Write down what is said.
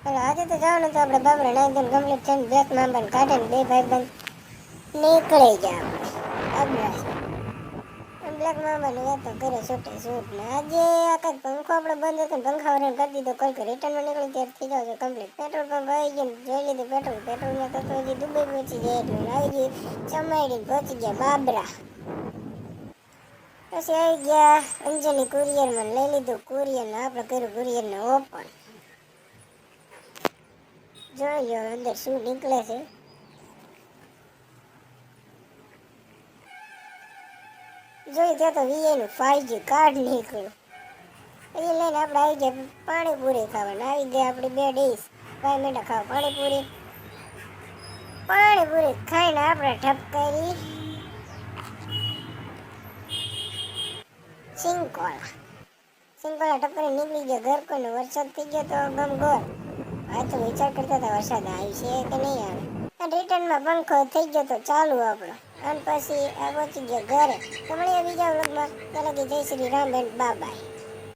એટલે આજે તો જવાનું તો આપણે બાબરા નાઈ ધોઈને કમ્પ્લીટ થઈને બ્લેક મામાને કાઢીને બે ભાઈબંધ નીકળી ગયા આપણે બાબરા બ્લેક મામાની વાતો કરે છૂટે છૂટ ને આજે આ કંઈક પંખો આપણે બંધ હતો ને પંખા વરણ કરી દીધો કઈ રિટર્નમાં નીકળી ત્યારે થઈ જાવ છે કમ્પ્લીટ પેટ્રોલ પંપ આવી ગયો જોઈ લીધું પેટ્રોલમાં તો હજી દુબઈ પહોંચી જાય એટલે આવી ગઈ ચમાડીને પહોંચી ગયા બાબરા પછી આવી ગયા અંજની કુરિયરમાં લઈ લીધું કુરિયરને આપણે કર્યું કુરિયરને ઓપન જોઈ લો અંદર શું નીકળે છે જોઈ ત્યાં તો વીઆઈનું 5G કાર્ડ નીકળ્યું એ લઈને આપણે આવી ગયા પાણીપુરી ખાવાના આવી ગયા આપણી બે ડીશ 5 મિનિટ ખાવા પાણીપુરી ખાઈને આપણે ઠપકારી સિંકોલા ટપકારી નીકળી ગયા ઘર કોઈને વરસાદ થઈ ગયો તો ગમગોર આ તો વિચાર કરતા હતા વરસાદ આવશે કે નહીં આવે અને રિટર્નમાં પંખો થઈ ગયો તો ચાલુ આપણો અને પછી આ પહોંચી ગયા ઘરે તો મળીએ બીજા વ્લોગમાં. ત્યાં લગી જય શ્રી રામ એન્ડ બાય.